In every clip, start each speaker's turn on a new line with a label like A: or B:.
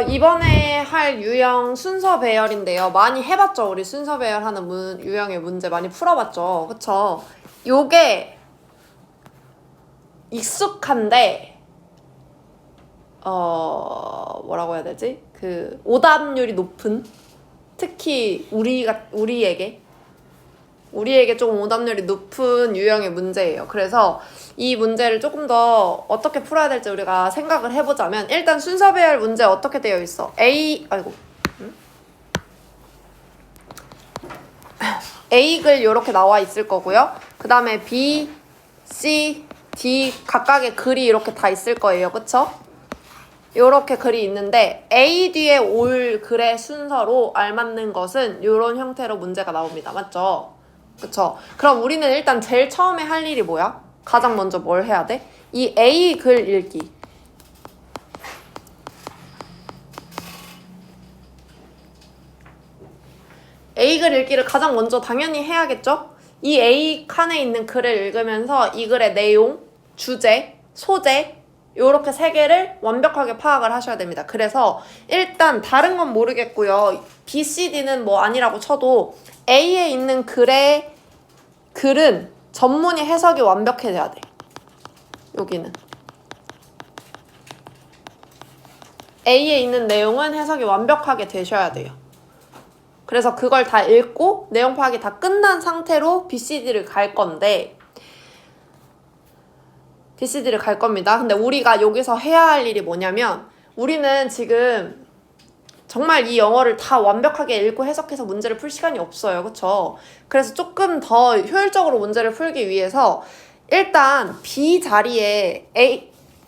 A: 이번에 할 유형 순서 배열인데요. 많이 해봤죠? 우리 순서 배열하는 유형의 문제 많이 풀어봤죠? 그쵸? 요게 익숙한데, 뭐라고 해야 되지? 오답률이 높은? 특히 우리에게 조금 오답률이 높은 유형의 문제예요. 그래서 이 문제를 조금 더 어떻게 풀어야 될지 우리가 생각을 해보자면, 일단 순서 배열 문제 어떻게 되어 있어? A글 이렇게 나와 있을 거고요. 그 다음에 B, C, D 각각의 글이 이렇게 다 있을 거예요. 그쵸? 요렇게 글이 있는데 A 뒤에 올 글의 순서로 알맞는 것은 요런 형태로 문제가 나옵니다. 맞죠? 그쵸? 그럼 우리는 일단 제일 처음에 할 일이 뭐야? 가장 먼저 뭘 해야 돼? 이 A 글 읽기. A 글 읽기를 가장 먼저 당연히 해야겠죠? 이 A 칸에 있는 글을 읽으면서 이 글의 내용, 주제, 소재 요렇게 세 개를 완벽하게 파악을 하셔야 됩니다. 그래서 일단 다른 건 모르겠고요. B, C, D는 뭐 아니라고 쳐도 A에 있는 글은 전문의 해석이 완벽해져야 돼. 여기는 A에 있는 내용은 해석이 완벽하게 되셔야 돼요. 그래서 그걸 다 읽고 내용 파악이 다 끝난 상태로 BCD를 갈 겁니다. 근데 우리가 여기서 해야 할 일이 뭐냐면 우리는 지금 정말 이 영어를 다 완벽하게 읽고 해석해서 문제를 풀 시간이 없어요. 그쵸? 그래서 조금 더 효율적으로 문제를 풀기 위해서 일단 B 자리에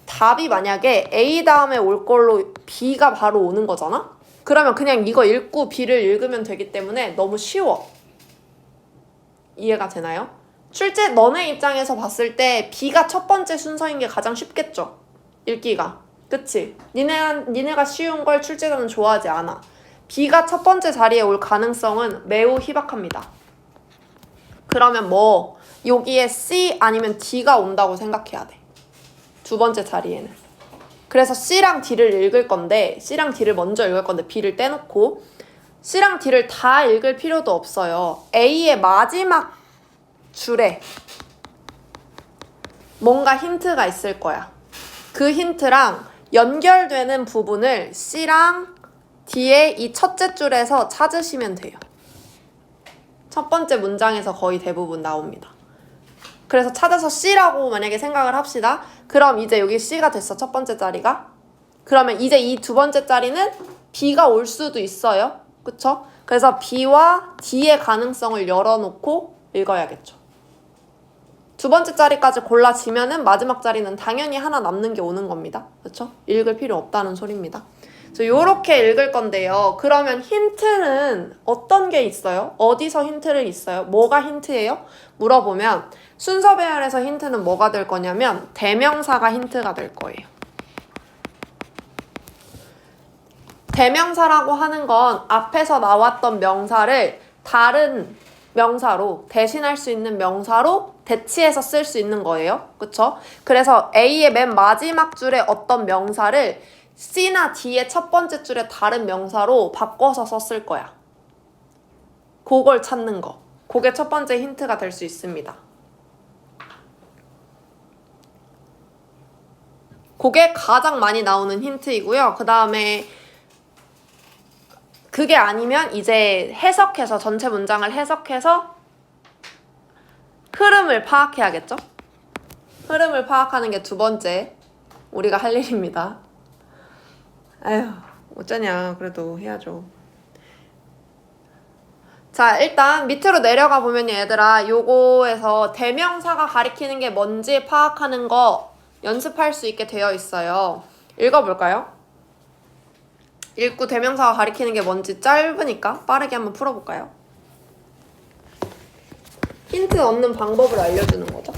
A: 답이 만약에 A 다음에 올 걸로 B가 바로 오는 거잖아? 그러면 그냥 이거 읽고 B를 읽으면 되기 때문에 너무 쉬워. 이해가 되나요? 너네 입장에서 봤을 때 B가 첫 번째 순서인 게 가장 쉽겠죠? 읽기가. 그치? 니네가 쉬운 걸 출제자는 좋아하지 않아. B가 첫 번째 자리에 올 가능성은 매우 희박합니다. 그러면 여기에 C 아니면 D가 온다고 생각해야 돼. 두 번째 자리에는. 그래서 C랑 D를 읽을 건데 C랑 D를 먼저 읽을 건데 B를 떼놓고 C랑 D를 다 읽을 필요도 없어요. A의 마지막 줄에 뭔가 힌트가 있을 거야. 그 힌트랑 연결되는 부분을 C랑 D의 이 첫째 줄에서 찾으시면 돼요. 첫 번째 문장에서 거의 대부분 나옵니다. 그래서 찾아서 C라고 만약에 생각을 합시다. 그럼 이제 여기 C가 됐어. 첫 번째 자리가. 그러면 이제 이 두 번째 자리는 B가 올 수도 있어요. 그쵸? 그래서 B와 D의 가능성을 열어놓고 읽어야겠죠. 두 번째 자리까지 골라지면은 마지막 자리는 당연히 하나 남는 게 오는 겁니다. 그쵸? 읽을 필요 없다는 소리입니다. 그래서 요렇게 읽을 건데요. 그러면 힌트는 어떤 게 있어요? 어디서 힌트를 있어요? 뭐가 힌트예요? 물어보면 순서 배열에서 힌트는 뭐가 될 거냐면 대명사가 힌트가 될 거예요. 대명사라고 하는 건 앞에서 나왔던 명사를 다른 명사로 대신할 수 있는 명사로 대치해서 쓸 수 있는 거예요. 그쵸? 그래서 A의 맨 마지막 줄에 어떤 명사를 C나 D의 첫 번째 줄에 다른 명사로 바꿔서 썼을 거야. 그걸 찾는 거. 그게 첫 번째 힌트가 될 수 있습니다. 그게 가장 많이 나오는 힌트이고요. 그 다음에 그게 아니면 이제 전체 문장을 해석해서 흐름을 파악해야겠죠? 흐름을 파악하는 게 두 번째 우리가 할 일입니다. 에휴, 어쩌냐. 그래도 해야죠. 자, 일단 밑으로 내려가 보면 얘들아, 요거에서 대명사가 가리키는 게 뭔지 파악하는 거 연습할 수 있게 되어 있어요. 읽어볼까요? 읽고 대명사가 가리키는 게 뭔지 짧으니까 빠르게 한번 풀어볼까요? 힌트 얻는 방법을 알려주는 거죠.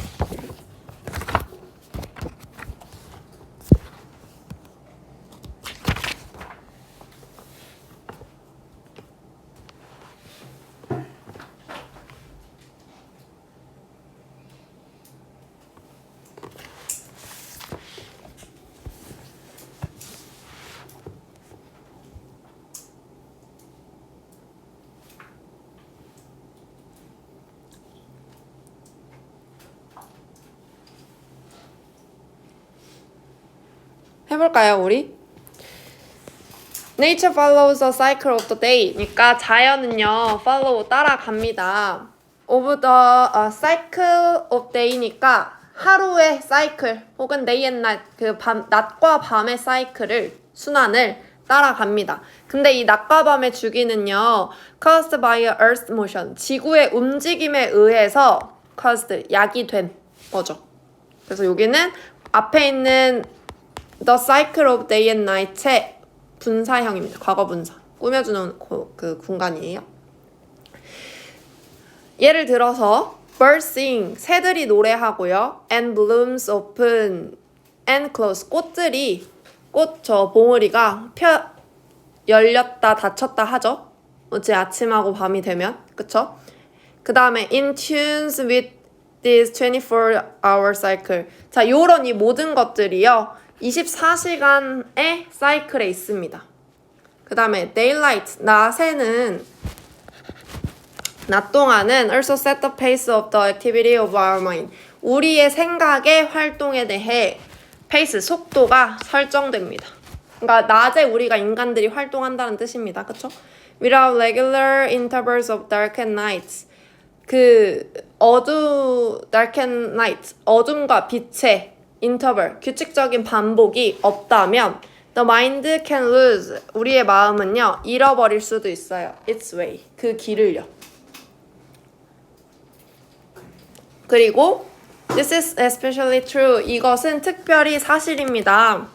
A: 해볼까요, 우리? Nature follows the cycle of the day. 그러니까 자연은요, follow 따라갑니다. Of the cycle of day니까 하루의 사이클 혹은 day and night 그 낮과 밤의 사이클을 순환을 따라갑니다. 근데 이 낮과 밤의 주기는요, caused by a earth motion 지구의 움직임에 의해서 caused 야기된 거죠. 그래서 여기는 앞에 있는 the cycle of day and night의 분사형입니다. 과거 분사. 꾸며주는 그 공간이에요. 예를 들어서 birds sing, 새들이 노래하고요. and blooms open and close, 꽃들이 꽃 저 봉우리가 열렸다 닫혔다 하죠. 어째 아침하고 밤이 되면 그쵸? 그 다음에 in tunes with this 24-hour cycle. 자, 요런 이 모든 것들이요 24시간의 사이클에 있습니다. 그 다음에 daylight, 낮 동안은 also set the pace of the activity of our mind. 우리의 생각의 활동에 대해 페이스, 속도가 설정됩니다. 그러니까 낮에 우리가 인간들이 활동한다는 뜻입니다. 그쵸? Without regular intervals of dark and nights. dark and night, 어둠과 빛의 interval, 규칙적인 반복이 없다면 the mind can lose, 우리의 마음은요, 잃어버릴 수도 있어요. its way, 그 길을요. 그리고 this is especially true, 이것은 특별히 사실입니다.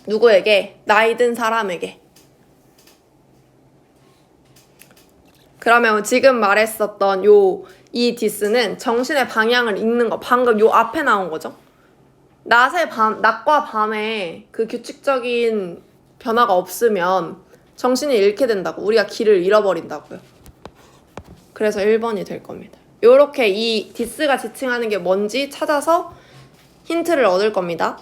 A: 누구에게? 나이 든 사람에게. 그러면 지금 말했었던 이 디스는 정신의 방향을 읽는 거, 방금 요 앞에 나온 거죠. 낮과 밤에 그 규칙적인 변화가 없으면 정신이 잃게 된다고, 우리가 길을 잃어버린다고요. 그래서 1번이 될 겁니다. 요렇게 이 디스가 지칭하는 게 뭔지 찾아서 힌트를 얻을 겁니다.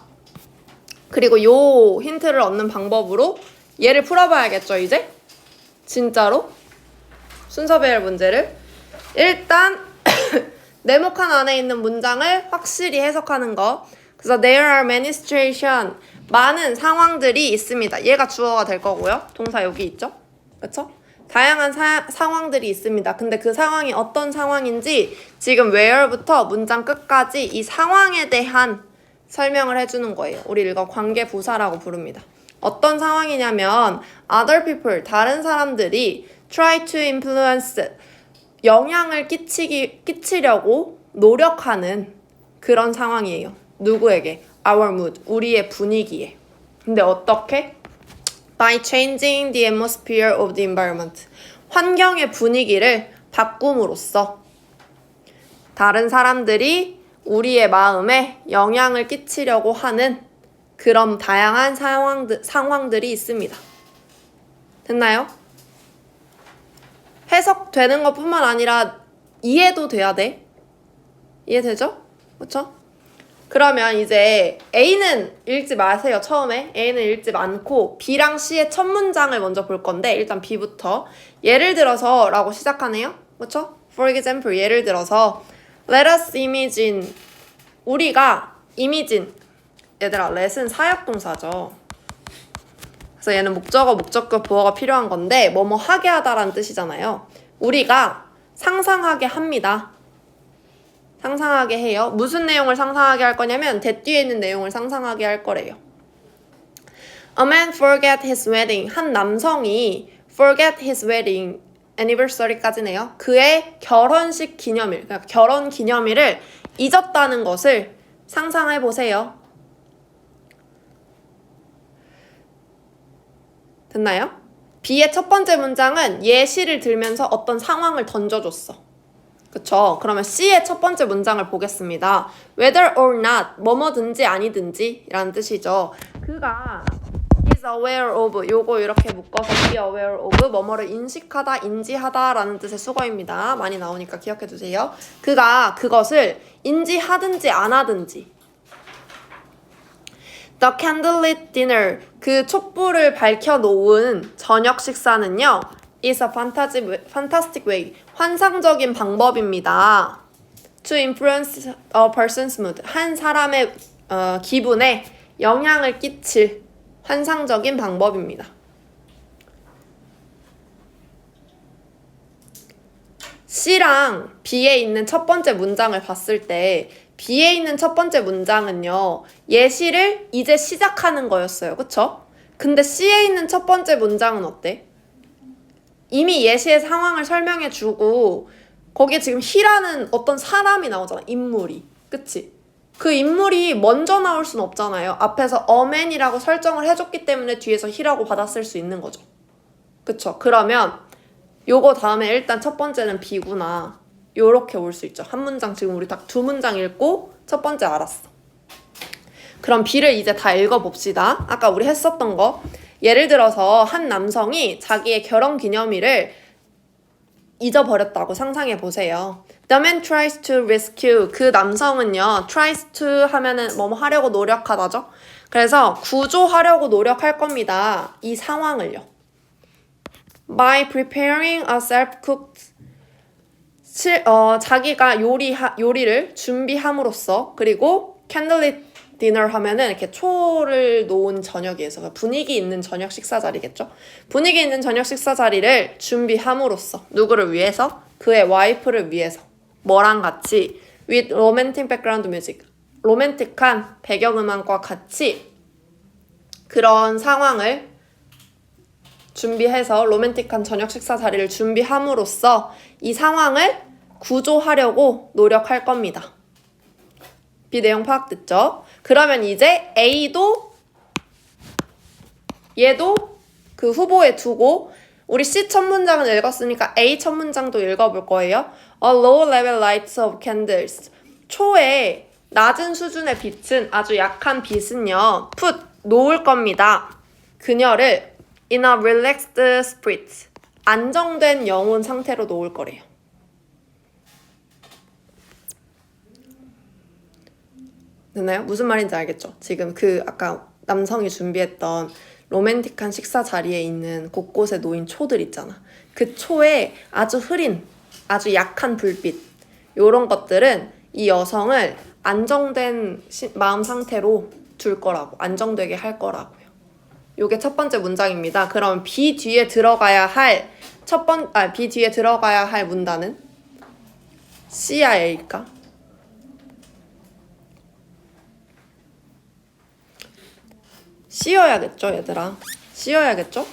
A: 그리고 요 힌트를 얻는 방법으로 얘를 풀어봐야겠죠, 이제? 진짜로? 순서배열 문제를. 일단 네모칸 안에 있는 문장을 확실히 해석하는 거. 그래서 there are many situations, 많은 상황들이 있습니다. 얘가 주어가 될 거고요. 동사 여기 있죠? 그쵸? 다양한 상황들이 있습니다. 근데 그 상황이 어떤 상황인지 지금 where부터 문장 끝까지 이 상황에 대한 설명을 해주는 거예요. 우리 이거 관계부사라고 부릅니다. 어떤 상황이냐면 other people, 다른 사람들이 try to influence, 영향을 끼치려고 노력하는 그런 상황이에요. 누구에게? Our mood, 우리의 분위기에. 근데 어떻게? By changing the atmosphere of the environment. 환경의 분위기를 바꿈으로써 다른 사람들이 우리의 마음에 영향을 끼치려고 하는 그런 다양한 상황들이 있습니다. 됐나요? 해석되는 것뿐만 아니라 이해도 돼야 돼. 이해되죠? 그쵸? 그러면 이제 A는 읽지 마세요. 처음에 A는 읽지 않고 B랑 C의 첫 문장을 먼저 볼 건데 일단 B부터 예를 들어서 라고 시작하네요. 그쵸? For example, 예를 들어서 Let us imagine, 우리가 imagine, 얘들아 let은 사역동사죠. 그래서 얘는 목적어, 목적격, 보어가 필요한 건데 뭐뭐 하게 하다라는 뜻이잖아요. 우리가 상상하게 합니다. 상상하게 해요. 무슨 내용을 상상하게 할 거냐면 that 뒤에 있는 내용을 상상하게 할 거래요. A man forget his wedding. 한 남성이 forget his wedding anniversary까지네요. 그의 결혼식 기념일, 그러니까 결혼 기념일을 잊었다는 것을 상상해 보세요. 됐나요? B의 첫 번째 문장은 예시를 들면서 어떤 상황을 던져줬어. 그쵸? 그러면 C의 첫 번째 문장을 보겠습니다. Whether or not, 뭐뭐든지 아니든지 라는 뜻이죠. 그가 is aware of, 요거 이렇게 묶어서 be aware of, 뭐뭐를 인식하다, 인지하다 라는 뜻의 수거입니다. 많이 나오니까 기억해 두세요. 그가 그것을 인지하든지 안 하든지. The candlelit dinner, 그 촛불을 밝혀놓은 저녁 식사는요, is a fantastic way, 환상적인 방법입니다. To influence a person's mood, 한 사람의 기분에 영향을 끼칠 환상적인 방법입니다. C랑 B에 있는 첫 번째 문장을 봤을 때 B에 있는 첫 번째 문장은요, 예시를 이제 시작하는 거였어요. 그쵸? 근데 C에 있는 첫 번째 문장은 어때? 이미 예시의 상황을 설명해주고 거기에 지금 he라는 어떤 사람이 나오잖아. 인물이. 그치? 그 인물이 먼저 나올 순 없잖아요. 앞에서 a man이라고 설정을 해줬기 때문에 뒤에서 he라고 받았을 수 있는 거죠. 그쵸? 그러면 요거 다음에 일단 첫 번째는 B구나. 요렇게 올 수 있죠. 한 문장 지금 우리 딱 두 문장 읽고 첫 번째 알았어. 그럼 B를 이제 다 읽어봅시다. 아까 우리 했었던 거. 예를 들어서 한 남성이 자기의 결혼 기념일을 잊어버렸다고 상상해 보세요. The man tries to rescue. 그 남성은요, tries to 하면은 뭐뭐 하려고 노력하다죠. 그래서 구조하려고 노력할 겁니다. 이 상황을요. By preparing a self-cooked 자기가 요리를 준비함으로써 그리고 candlelit dinner 하면은 이렇게 초를 놓은 저녁이어서 분위기 있는 저녁 식사 자리겠죠. 분위기 있는 저녁 식사 자리를 준비함으로써 누구를 위해서? 그의 와이프를 위해서 뭐랑 같이 with romantic background music 로맨틱한 배경음악과 같이 그런 상황을 준비해서 로맨틱한 저녁 식사 자리를 준비함으로써 이 상황을 구조하려고 노력할 겁니다. B 내용 파악됐죠? 그러면 이제 A도 얘도 그 후보에 두고 우리 C 첫 문장은 읽었으니까 A 첫 문장도 읽어볼 거예요. A low level light of candles. 초의 낮은 수준의 빛은 아주 약한 빛은요. put 놓을 겁니다. 그녀를 in a relaxed spirit. 안정된 영혼 상태로 놓을 거래요. 됐나요? 무슨 말인지 알겠죠? 지금 그 아까 남성이 준비했던 로맨틱한 식사 자리에 있는 곳곳에 놓인 초들 있잖아. 그 초에 아주 흐린, 아주 약한 불빛 요런 것들은 이 여성을 안정된 마음 상태로 둘 거라고, 안정되게 할 거라고요. 요게 첫 번째 문장입니다. 그럼 B 뒤에 들어가야 할 B 뒤에 들어가야 할 문단은 C야 A일까? C여야겠죠, 얘들아. C여야겠죠?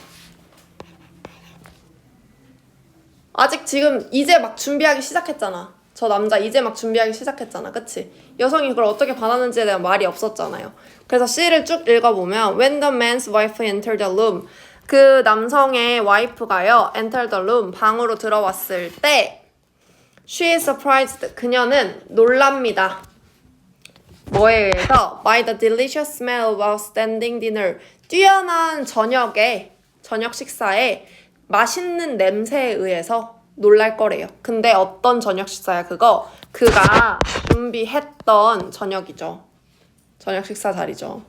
A: 아직 지금 이제 막 준비하기 시작했잖아. 저 남자 이제 막 준비하기 시작했잖아. 그치? 여성이 그걸 어떻게 받았는지에 대한 말이 없었잖아요. 그래서 C를 쭉 읽어보면 When the man's wife entered the room 그 남성의 와이프가요 enter the room 방으로 들어왔을 때 She is surprised 그녀는 놀랍니다. 뭐에 의해서? By the delicious smell of outstanding dinner 뛰어난 저녁 식사에 맛있는 냄새에 의해서 놀랄 거래요. 근데 어떤 저녁 식사야 그거? 그가 준비했던 저녁이죠. 저녁 식사 자리죠.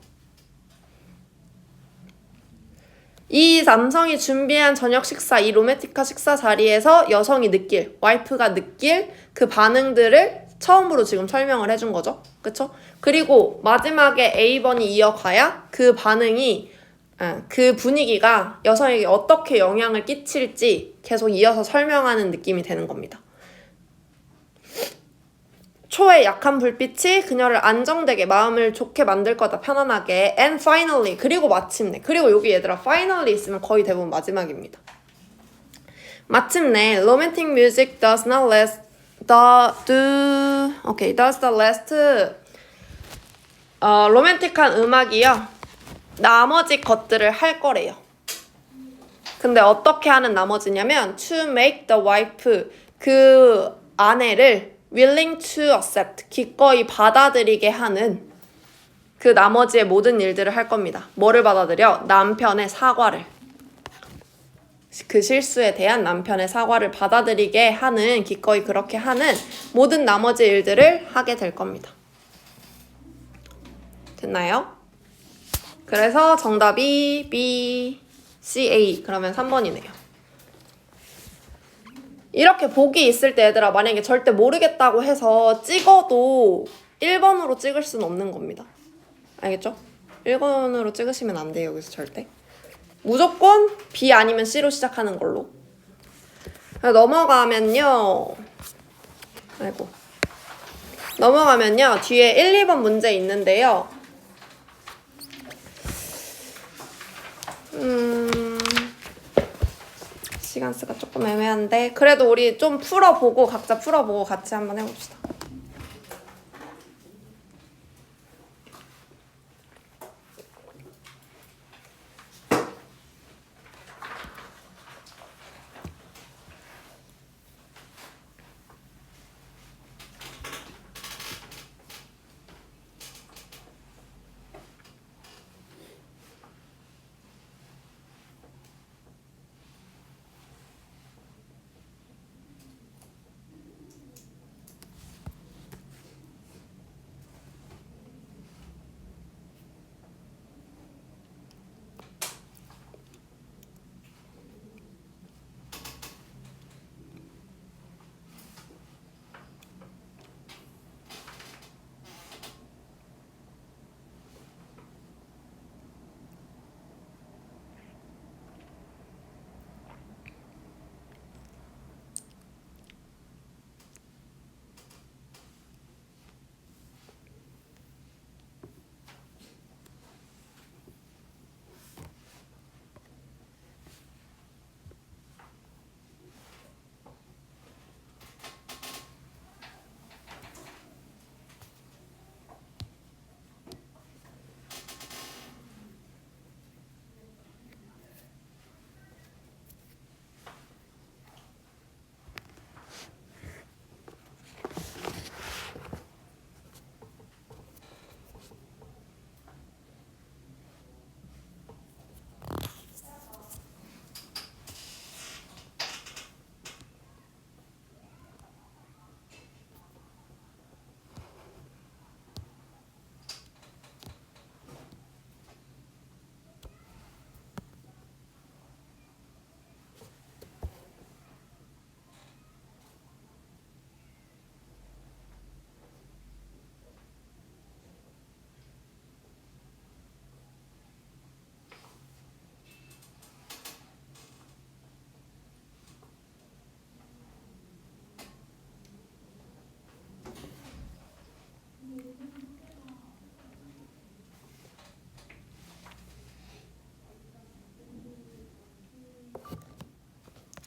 A: 이 남성이 준비한 저녁 식사, 이 로맨틱한 식사 자리에서 여성이 느낄, 와이프가 느낄 그 반응들을 처음으로 지금 설명을 해준 거죠. 그쵸? 그리고 마지막에 A번이 이어가야 그 반응이, 그 분위기가 여성에게 어떻게 영향을 끼칠지 계속 이어서 설명하는 느낌이 되는 겁니다. 초의 약한 불빛이 그녀를 안정되게 마음을 좋게 만들 거다, 편안하게. And finally, 그리고 마침내. 그리고 여기 얘들아, finally 있으면 거의 대부분 마지막입니다. 마침내, romantic music does not last, does the last, 로맨틱한 음악이요. 나머지 것들을 할 거래요. 근데 어떻게 하는 나머지냐면, to make the wife, 그 아내를 willing to accept, 기꺼이 받아들이게 하는 그 나머지의 모든 일들을 할 겁니다. 뭐를 받아들여? 남편의 사과를. 그 실수에 대한 남편의 사과를 받아들이게 하는, 기꺼이 그렇게 하는 모든 나머지 일들을 하게 될 겁니다. 됐나요? 그래서 정답이 B, C, A. 그러면 3번이네요. 이렇게 복이 있을 때 얘들아, 만약에 절대 모르겠다고 해서 찍어도 1번으로 찍을 수는 없는 겁니다. 알겠죠? 1번으로 찍으시면 안 돼요. 여기서 절대. 무조건 B 아니면 C로 시작하는 걸로. 넘어가면요. 아이고. 넘어가면요. 뒤에 1, 2번 문제 있는데요. 시간 쓰가 조금 애매한데 그래도 우리 좀 풀어보고 각자 풀어보고 같이 한번 해봅시다.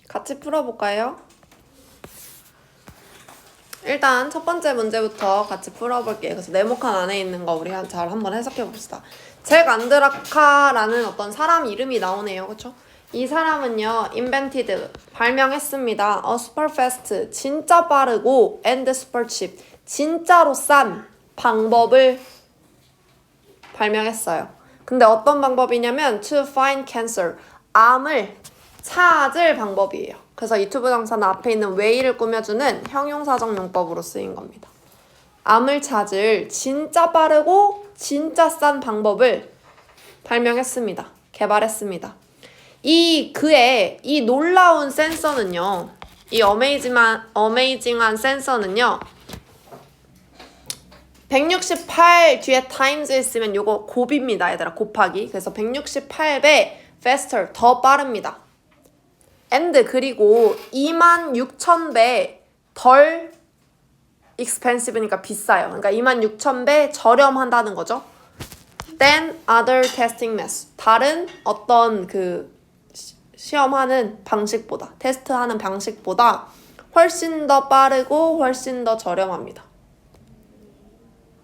A: 같이 풀어볼까요? 일단 첫 번째 문제부터 같이 풀어볼게요. 그래서 네모칸 안에 있는 거 우리 잘 한번 해석해봅시다. 잭 안드라카라는 어떤 사람 이름이 나오네요. 그쵸? 이 사람은요, invented, 발명했습니다. A super fast, 진짜 빠르고, and super cheap, 진짜로 싼 방법을 발명했어요. 근데 어떤 방법이냐면 to find cancer, 암을 찾을 방법이에요. 그래서 이 투부 정사는 앞에 있는 way를 꾸며주는 형용사적 용법으로 쓰인 겁니다. 암을 찾을 진짜 빠르고 진짜 싼 방법을 발명했습니다. 개발했습니다. 그의 이 놀라운 센서는요, 이 어메이징한 센서는요, 168 뒤에 times 있으면 요거 곱입니다, 얘들아. 곱하기. 그래서 168배 faster, 더 빠릅니다. and 그리고 26,000배 덜 expensive니까 비싸요. 그러니까 26,000배 저렴한다는 거죠. than other testing methods. 다른 어떤 시험하는 방식보다, 테스트하는 방식보다 훨씬 더 빠르고 훨씬 더 저렴합니다.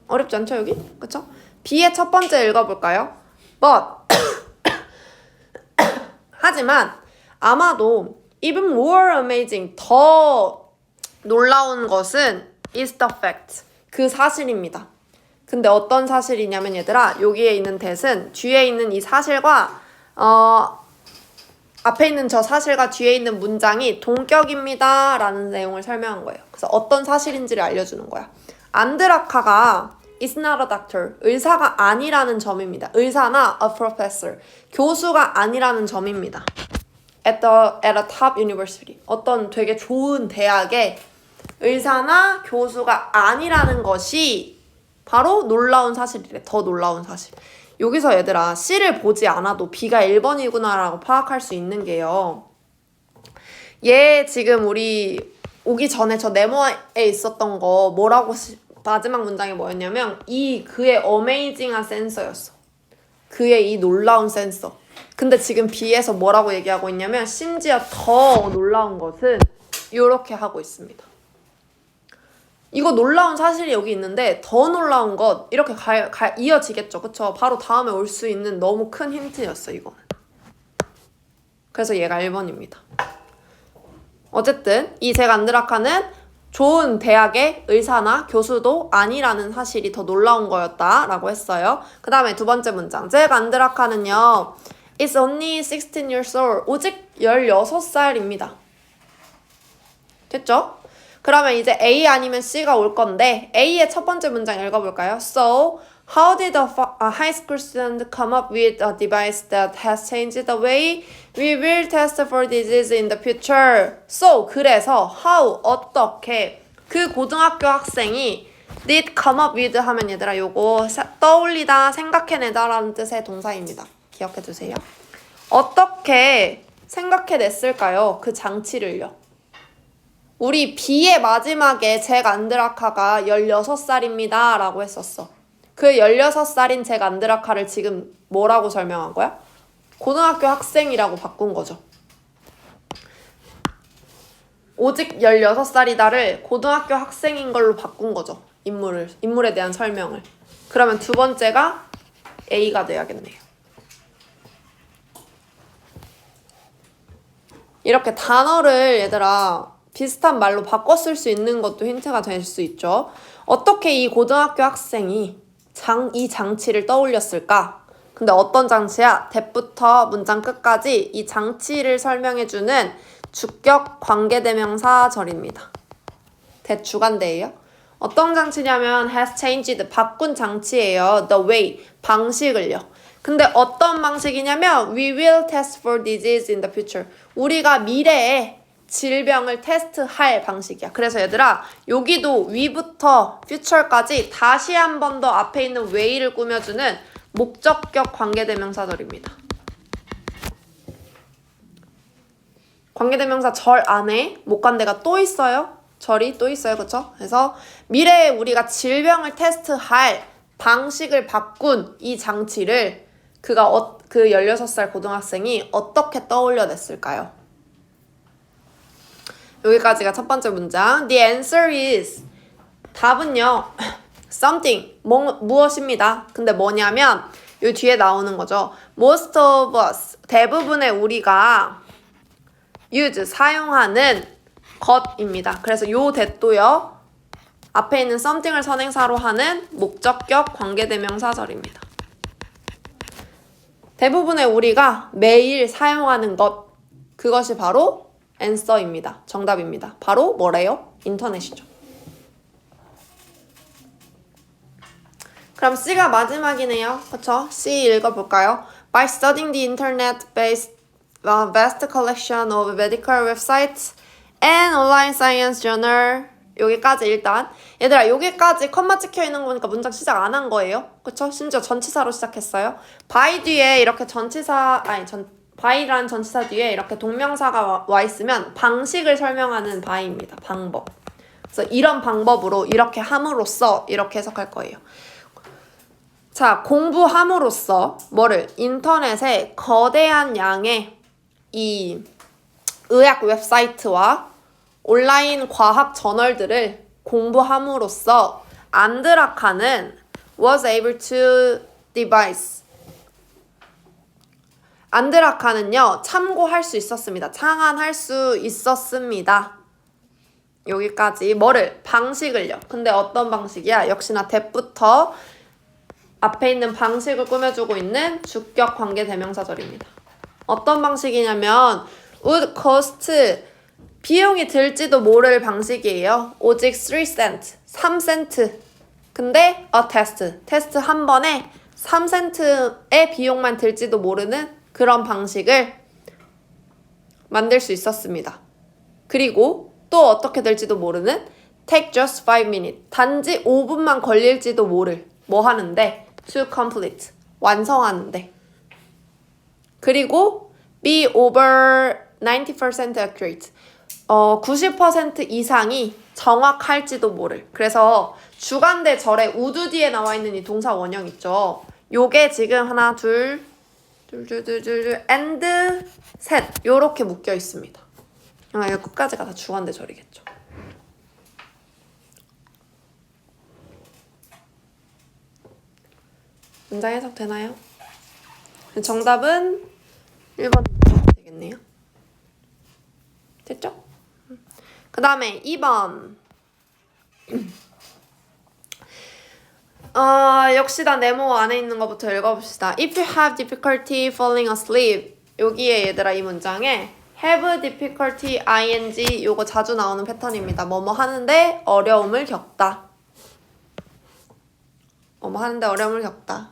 A: 어렵지 않죠, 여기? 그쵸? B의 첫 번째 읽어볼까요? But 하지만 아마도 even more amazing, 더 놀라운 것은 is the fact, 그 사실입니다. 근데 어떤 사실이냐면 얘들아, 여기에 있는 that은 뒤에 있는 이 사실과 앞에 있는 저 사실과 뒤에 있는 문장이 동격입니다 라는 내용을 설명한 거예요. 그래서 어떤 사실인지를 알려주는 거야. 안드라카가 is not a doctor, 의사가 아니라는 점입니다. 의사나 a professor, 교수가 아니라는 점입니다. at a top university, 어떤 되게 좋은 대학의 의사나 교수가 아니라는 것이 바로 놀라운 사실이래. 더 놀라운 사실. 여기서 얘들아 C를 보지 않아도 B가 1번이구나 라고 파악할 수 있는 게요. 얘 지금 우리 오기 전에 저 네모에 있었던 거 뭐라고 마지막 문장이 뭐였냐면 그의 어메이징한 센서였어. 그의 이 놀라운 센서. 근데 지금 B에서 뭐라고 얘기하고 있냐면 심지어 더 놀라운 것은 이렇게 하고 있습니다. 이거 놀라운 사실이 여기 있는데 더 놀라운 것 이렇게 이어지겠죠. 그쵸? 바로 다음에 올 수 있는 너무 큰 힌트였어 이거는. 그래서 얘가 1번입니다. 어쨌든 이 잭 안드라카는 좋은 대학의 의사나 교수도 아니라는 사실이 더 놀라운 거였다라고 했어요. 그 다음에 두 번째 문장. 잭 안드라카는요. It's only 16 years old. 오직 16살입니다. 됐죠? 그러면 이제 A 아니면 C가 올 건데 A의 첫 번째 문장 읽어볼까요? So, how did a high school student come up with a device that has changed the way we will test for disease in the future? So, 그래서 how, 어떻게 그 고등학교 학생이 did come up with 하면 얘들아 요거 떠올리다, 생각해내다 라는 뜻의 동사입니다. 기억해두세요. 어떻게 생각해냈을까요? 그 장치를요. 우리 B의 마지막에 잭 안드라카가 16살입니다 라고 했었어. 그 16살인 잭 안드라카를 지금 뭐라고 설명한 거야? 고등학교 학생이라고 바꾼 거죠. 오직 16살이다를 고등학교 학생인 걸로 바꾼 거죠. 인물에 대한 설명을. 그러면 두 번째가 A가 돼야겠네요. 이렇게 단어를 얘들아 비슷한 말로 바꿔 쓸 수 있는 것도 힌트가 될 수 있죠. 어떻게 이 고등학교 학생이 이 장치를 떠올렸을까? 근데 어떤 장치야? that부터 문장 끝까지 이 장치를 설명해주는 주격 관계대명사절입니다. that 주관대예요. 어떤 장치냐면 has changed, 바꾼 장치예요. the way, 방식을요. 근데 어떤 방식이냐면 we will test for disease in the future. 우리가 미래에 질병을 테스트할 방식이야. 그래서 얘들아 여기도 we부터 future까지 다시 한 번 더 앞에 있는 way를 꾸며주는 목적격 관계대명사절입니다. 관계대명사 절 안에 목관대가 또 있어요. 절이 또 있어요. 그쵸? 그래서 미래에 우리가 질병을 테스트할 방식을 바꾼 이 장치를 그 16살 고등학생이 어떻게 떠올려냈을까요? 여기까지가 첫 번째 문장. The answer is 답은요. something 무엇입니다. 근데 뭐냐면 요 뒤에 나오는 거죠. Most of us 대부분의 우리가 use 사용하는 것입니다. 그래서 요 that도요. 앞에 있는 something을 선행사로 하는 목적격 관계대명사절입니다. 대부분의 우리가 매일 사용하는 것 그것이 바로 answer입니다. 정답입니다. 바로 뭐래요? 인터넷이죠. 그럼 C가 마지막이네요. 그쵸? C 읽어볼까요? By studying the internet-based vast collection of medical websites and online science journal 여기까지 일단 얘들아 여기까지 컴마 찍혀 있는 거 보니까 문장 시작 안 한 거예요. 그쵸? 심지어 전치사로 시작했어요. by 뒤에 이렇게 by라는 전치사 뒤에 이렇게 동명사가 와 있으면 방식을 설명하는 by입니다. 방법. 그래서 이런 방법으로 이렇게 함으로써 이렇게 해석할 거예요. 자, 공부함으로써 뭐를? 인터넷에 거대한 양의 이 의학 웹사이트와 온라인 과학 저널들을 공부함으로써 안드라카는 was able to devise 안드라카는요 참고할 수 있었습니다. 창안할 수 있었습니다. 여기까지 뭐를? 방식을요. 근데 어떤 방식이야? 역시나 that부터 앞에 있는 방식을 꾸며주고 있는 주격 관계대명사절입니다. 어떤 방식이냐면 would cost 비용이 들지도 모를 방식이에요. 오직 3cent 3센트 근데 a 테스트 한 번에 3센트의 비용만 들지도 모르는 그런 방식을 만들 수 있었습니다. 그리고 또 어떻게 될지도 모르는 take just 5 minutes 단지 5분만 걸릴지도 모를 뭐 하는데 to complete 완성하는데. 그리고 be over 90% accurate. 90% 이상이 정확할지도 모를. 그래서 주간대 절에 우드 뒤에 나와 있는 이 동사 원형 있죠. 요게 지금 하나, 둘, and, 셋. 요렇게 묶여 있습니다. 이거 끝까지가 다 주간대 절이겠죠. 문장 해석 되나요? 정답은 1번 되겠네요. 됐죠? 그 다음에 2번. 역시나 네모 안에 있는 것부터 읽어봅시다. If you have difficulty falling asleep. 여기에 얘들아 이 문장에 have difficulty ing 요거 자주 나오는 패턴입니다. 뭐뭐 하는데 어려움을 겪다. 뭐뭐 하는데 어려움을 겪다.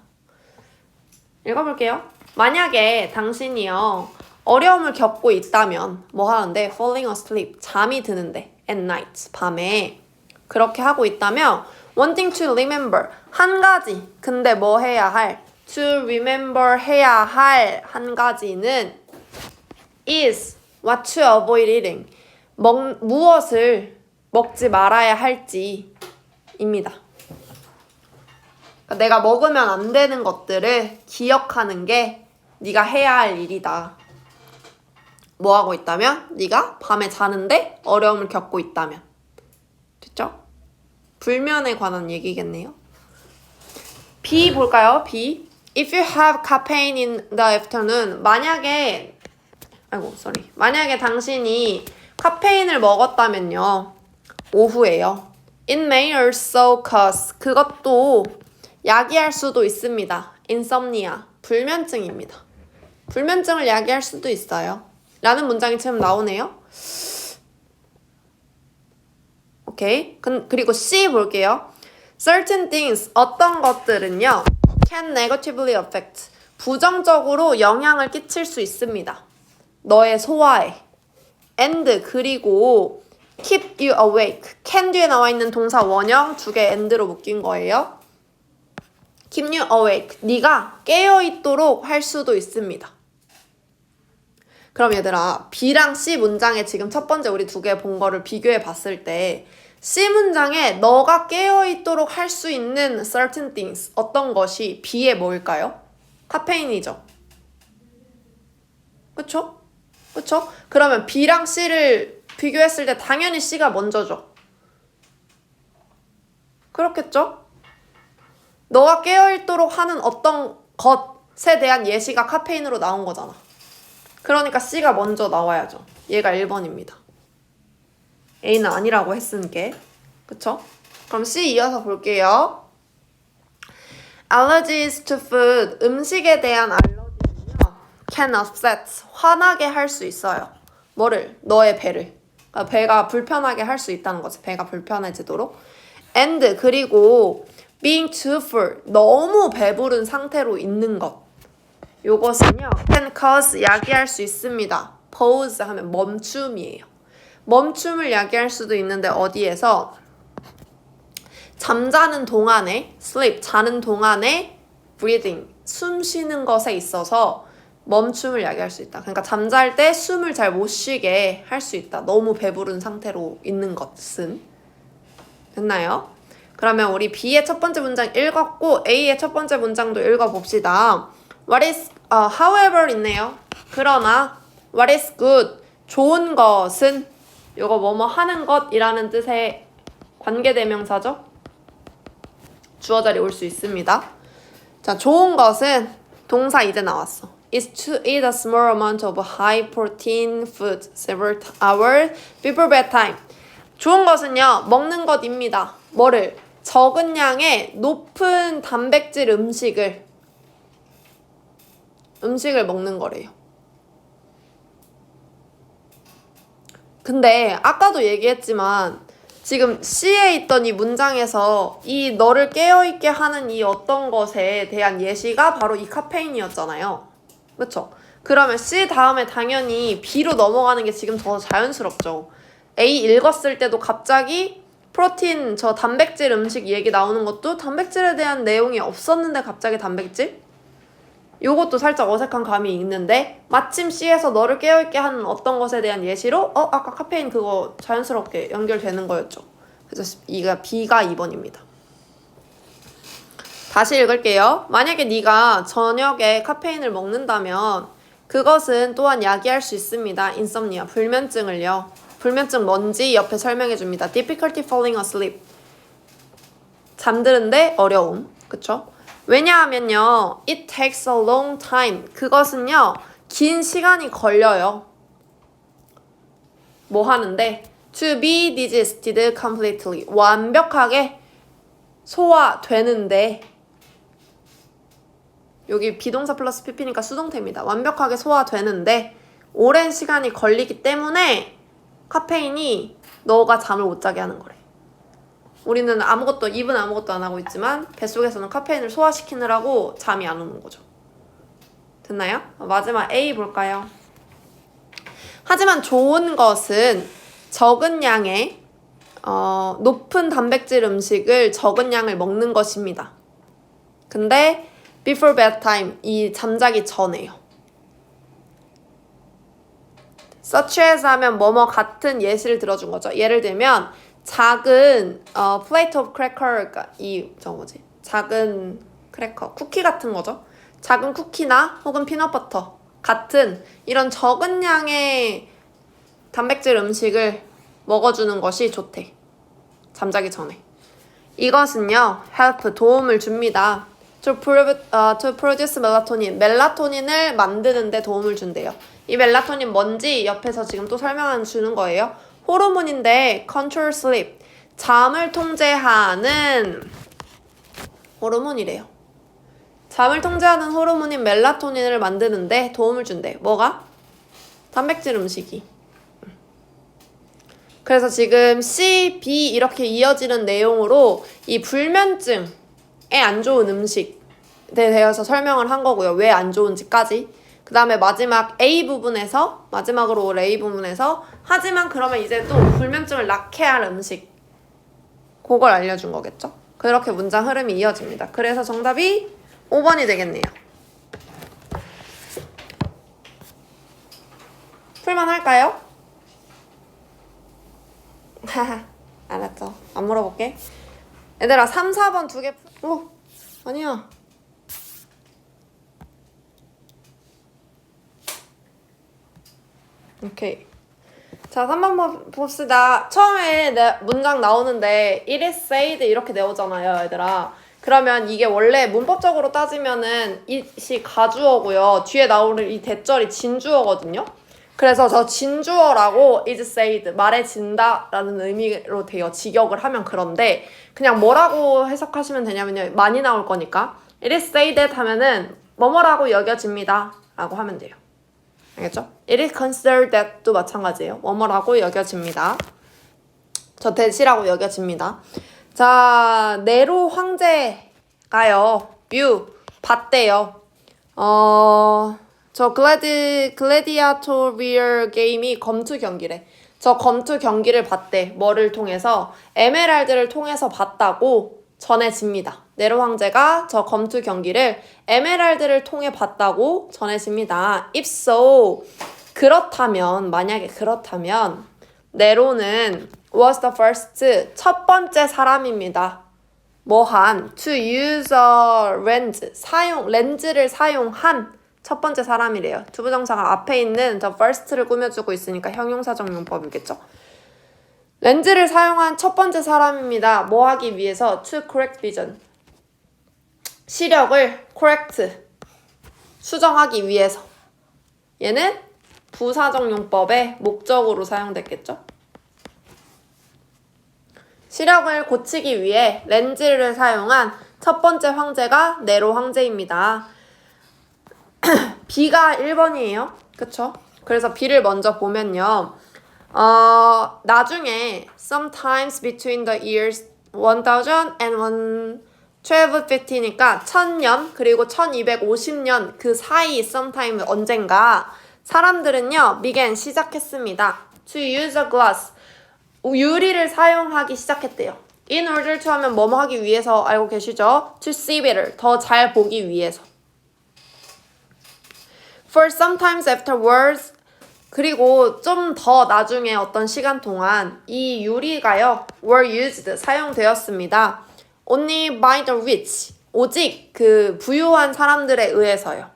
A: 읽어볼게요. 만약에 당신이요 어려움을 겪고 있다면 뭐 하는데 falling asleep 잠이 드는데 at night 밤에 그렇게 하고 있다면 wanting to remember 한 가지 근데 뭐 해야 할 to remember 해야 할 한 가지는 is what to avoid eating 무엇을 먹지 말아야 할지입니다. 내가 먹으면 안 되는 것들을 기억하는 게 네가 해야 할 일이다. 뭐 하고 있다면? 네가 밤에 자는데 어려움을 겪고 있다면. 됐죠? 불면에 관한 얘기겠네요. B 볼까요? B. If you have caffeine in the afternoon. 만약에 당신이 카페인을 먹었다면요. 오후에요. It may also cause. 그것도 야기할 수도 있습니다. insomnia. 불면증입니다. 불면증을 야기할 수도 있어요. 라는 문장이 지금 나오네요. 오케이. 그리고 C 볼게요. certain things, 어떤 것들은요. can negatively affect. 부정적으로 영향을 끼칠 수 있습니다. 너의 소화에. and, 그리고 keep you awake. can 뒤에 나와 있는 동사 원형 2개 and로 묶인 거예요. keep you awake. 네가 깨어있도록 할 수도 있습니다. 그럼 얘들아 B랑 C 문장에 지금 첫 번째 우리 2개 본 거를 비교해 봤을 때 C 문장에 너가 깨어있도록 할 수 있는 certain things 어떤 것이 B에 뭘까요? 카페인이죠. 그쵸? 그쵸? 그러면 B랑 C를 비교했을 때 당연히 C가 먼저죠. 그렇겠죠? 너가 깨어있도록 하는 어떤 것에 대한 예시가 카페인으로 나온 거잖아. 그러니까 C가 먼저 나와야죠. 얘가 1번입니다. A는 아니라고 했으니까. 그쵸? 그럼 C 이어서 볼게요. Allergies to food. 음식에 대한 알러지는요. Can upset. 화나게 할 수 있어요. 뭐를? 너의 배를. 그러니까 배가 불편하게 할 수 있다는 거지. 배가 불편해지도록. And 그리고 being too full. 너무 배부른 상태로 있는 것. 요것은요. can cause 야기할 수 있습니다. pause 하면 멈춤이에요. 멈춤을 야기할 수도 있는데 어디에서? 잠자는 동안에 sleep, 자는 동안에 breathing, 숨 쉬는 것에 있어서 멈춤을 야기할 수 있다. 그러니까 잠잘 때 숨을 잘 못 쉬게 할 수 있다. 너무 배부른 상태로 있는 것은. 됐나요? 그러면 우리 B의 첫 번째 문장 읽었고 A의 첫 번째 문장도 읽어봅시다. What is, however 있네요. 그러나 what is good, 좋은 것은 요거 뭐뭐 하는 것이라는 뜻의 관계대명사죠. 주어 자리 올 수 있습니다. 자, 좋은 것은 동사 이제 나왔어. is to eat a small amount of high protein food several hours before bedtime. 좋은 것은요, 먹는 것입니다. 뭐를? 적은 양의 높은 단백질 음식을 먹는 거래요. 근데 아까도 얘기했지만 지금 C에 있던 이 문장에서 이 너를 깨어있게 하는 이 어떤 것에 대한 예시가 바로 이 카페인이었잖아요. 그쵸? 그러면 C 다음에 당연히 B로 넘어가는 게 지금 더 자연스럽죠. A 읽었을 때도 갑자기 프로틴, 단백질 음식 얘기 나오는 것도 단백질에 대한 내용이 없었는데 갑자기 단백질? 요것도 살짝 어색한 감이 있는데 마침 C에서 너를 깨어있게 하는 어떤 것에 대한 예시로 아까 카페인 그거 자연스럽게 연결되는 거였죠. 그래서 B가 2번입니다. 다시 읽을게요. 만약에 네가 저녁에 카페인을 먹는다면 그것은 또한 야기할 수 있습니다. 인썸니아, 불면증을요. 불면증 뭔지 옆에 설명해 줍니다. Difficulty falling asleep. 잠드는데 어려움. 그쵸? 왜냐하면요. It takes a long time. 그것은요. 긴 시간이 걸려요. 뭐 하는데? To be digested completely. 완벽하게 소화되는데 여기 비동사 플러스 pp니까 수동태입니다. 완벽하게 소화되는데 오랜 시간이 걸리기 때문에 카페인이 너가 잠을 못 자게 하는 거래. 우리는 입은 아무것도 안 하고 있지만 뱃속에서는 카페인을 소화시키느라고 잠이 안 오는 거죠. 됐나요? 마지막 A 볼까요? 하지만 좋은 것은 적은 양의 높은 단백질 음식을 적은 양을 먹는 것입니다. 근데 before bedtime, 이 잠자기 전에요. such as 하면 뭐뭐 같은 예시를 들어준 거죠. 예를 들면 작은 plate of cracker, 그러니까 작은 크래커, 쿠키 같은 거죠. 작은 쿠키나 혹은 피넛버터 같은 이런 적은 양의 단백질 음식을 먹어주는 것이 좋대. 잠자기 전에. 이것은요, help, 도움을 줍니다. to produce melatonin, 멜라토닌을 만드는 데 도움을 준대요. 이 멜라토닌 뭔지 옆에서 지금 또 설명 주는 거예요. 호르몬인데 control sleep, 잠을 통제하는 호르몬이래요. 잠을 통제하는 호르몬인 멜라토닌을 만드는데 도움을 준대. 뭐가? 단백질 음식이. 그래서 지금 C, B 이렇게 이어지는 내용으로 이 불면증에 안 좋은 음식에 대해서 설명을 한 거고요. 왜 안 좋은지까지. 그 다음에 마지막으로 올 A 부분에서 하지만 그러면 이제 또 불면증을 낫게 할 음식, 그걸 알려준 거겠죠? 그렇게 문장 흐름이 이어집니다. 그래서 정답이 5번이 되겠네요. 풀만 할까요? 알았죠. 안 물어볼게. 얘들아 3, 4번 두 개 아니야. 오케이. 자, 3번 봅시다. 처음에 문장 나오는데 it is said 이렇게 나오잖아요, 얘들아. 그러면 이게 원래 문법적으로 따지면은 it이 가주어고요. 뒤에 나오는 이 대절이 진주어거든요. 그래서 저 진주어라고 is said, 말해진다 라는 의미로 돼요. 직역을 하면. 그런데 그냥 뭐라고 해석하시면 되냐면요. 많이 나올 거니까 it is said 하면은 뭐뭐라고 여겨집니다 라고 하면 돼요. 알겠죠? It is considered that도 마찬가지예요. 뭐뭐라고 여겨집니다. 저 대시라고 여겨집니다. 자, 네로 황제가요. 봤대요. 저 글래디아토리얼 게임이 검투 경기래. 저 검투 경기를 봤대. 뭐를 통해서? 에메랄드를 통해서 봤다고 전해집니다. 네로 황제가 저 검투 경기를 에메랄드를 통해 봤다고 전해집니다. If so, 만약에 그렇다면 네로는 was the first, 첫 번째 사람입니다. to use a lens, 렌즈를 사용한 첫 번째 사람이래요. 두부정사가 앞에 있는 the first를 꾸며주고 있으니까 형용사적 용법이겠죠. 렌즈를 사용한 첫 번째 사람입니다. 뭐 하기 위해서? to correct vision, 시력을 correct, 수정하기 위해서. 얘는 부사적 용법의 목적으로 사용됐겠죠. 시력을 고치기 위해 렌즈를 사용한 첫 번째 황제가 네로 황제입니다. B가 1번이에요. 그쵸? 그래서 B를 먼저 보면요. 나중에 sometimes between the years 1000 and 1250니까 1000년 그리고 1250년 그 사이 sometime 언젠가 사람들은요 began 시작했습니다. to use a glass, 유리를 사용하기 시작했대요. in order to 하면 뭐뭐 하기 위해서 알고 계시죠? to see better, 더 잘 보기 위해서. For sometimes afterwards 그리고 좀 더 나중에 어떤 시간 동안 이 유리가요 were used 사용되었습니다. Only by the rich 오직 그 부유한 사람들에 의해서요.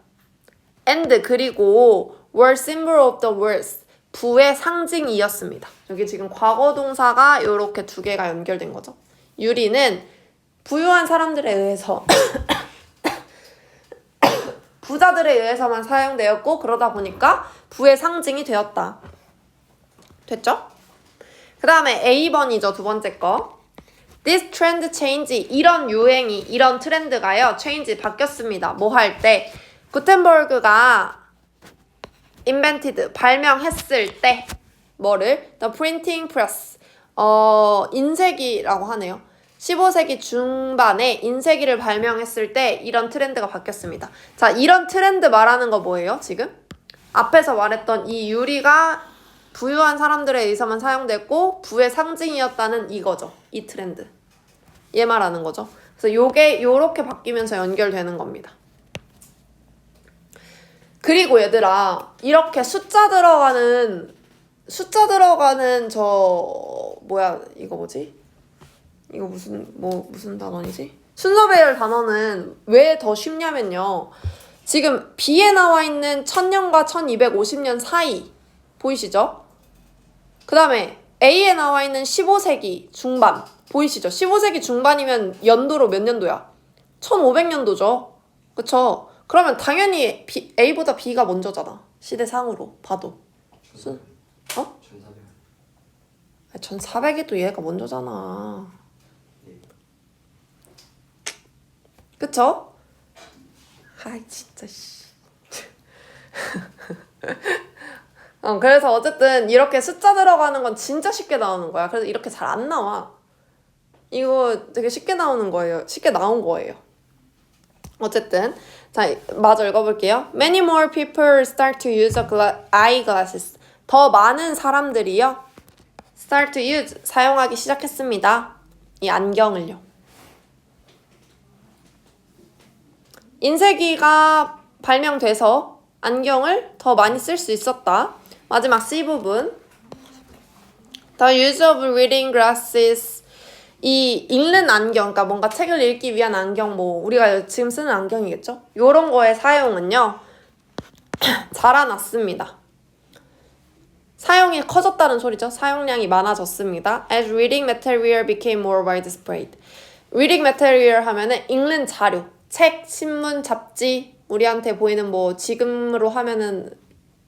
A: And 그리고 were symbol of the wealth 부의 상징이었습니다. 여기 지금 과거 동사가 이렇게 두 개가 연결된 거죠. 유리는 부유한 사람들에 의해서 부자들에 의해서만 사용되었고 그러다 보니까 부의 상징이 되었다. 됐죠? 그 다음에 A번이죠. 두 번째 거. This trend change 이런 유행이 이런 트렌드가요. change 바뀌었습니다. 뭐 할 때? 구텐버그가 invented 발명했을 때 뭐를? The printing press 인쇄기라고 하네요. 15세기 중반에 인쇄기를 발명했을 때 이런 트렌드가 바뀌었습니다. 자, 이런 트렌드 말하는 거 뭐예요, 지금? 앞에서 말했던 이 유리가 부유한 사람들에 의해서만 사용됐고 부의 상징이었다는 이거죠. 이 트렌드. 얘 말하는 거죠. 그래서 요게 요렇게 바뀌면서 연결되는 겁니다. 그리고 얘들아, 이렇게 숫자 들어가는 저 뭐야 이거 뭐지? 이거 무슨 단원이지? 순서 배열 단원은 왜 더 쉽냐면요. 지금 B에 나와 있는 1000년과 1250년 사이 보이시죠? 그 다음에 A에 나와 있는 15세기 중반 보이시죠? 15세기 중반이면 연도로 몇 년도야? 1500년도죠. 그쵸? 그러면 당연히 A보다 B가 먼저잖아. 시대상으로 봐도. 1400이 또 얘가 먼저잖아. 그쵸? 아이 진짜 씨. 그래서 어쨌든 이렇게 숫자 들어가는 건 진짜 쉽게 나오는 거야. 그래서 이렇게 잘 안 나와. 이거 되게 쉽게 나오는 거예요. 쉽게 나온 거예요. 어쨌든 자, 마저 읽어볼게요. Many more people start to use eyeglasses. 더 많은 사람들이요. start to use 사용하기 시작했습니다. 이 안경을요. 인쇄기가 발명돼서 안경을 더 많이 쓸 수 있었다. 마지막 C 부분. The use of reading glasses. 이 읽는 안경, 그러니까 뭔가 책을 읽기 위한 안경, 뭐 우리가 지금 쓰는 안경이겠죠? 요런 거의 사용은요. 자라났습니다. 사용이 커졌다는 소리죠. 사용량이 많아졌습니다. As reading material became more widespread. reading material 하면은 읽는 자료. 책, 신문, 잡지, 우리한테 보이는 뭐 지금으로 하면은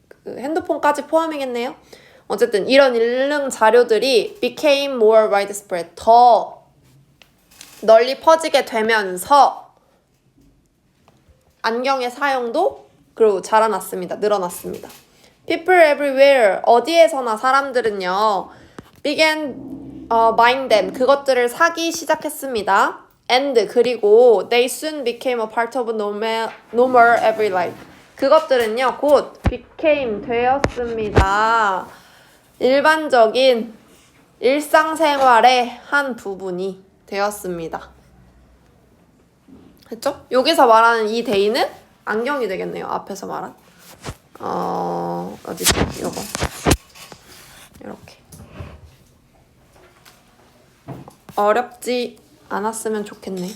A: 그 핸드폰까지 포함이겠네요. 어쨌든 이런 읽는 자료들이 became more widespread. 더 널리 퍼지게 되면서 안경의 사용도 그리고 자라났습니다. 늘어났습니다. People everywhere 어디에서나 사람들은요 began buying them 그것들을 사기 시작했습니다. And 그리고 they soon became a part of normal every life. 그것들은요 곧 became 되었습니다. 일반적인 일상생활의 한 부분이 되었습니다. 됐죠? 여기서 말하는 이 day는 안경이 되겠네요. 앞에서 말한 어디 이거 이렇게 어렵지 않았으면 좋겠네.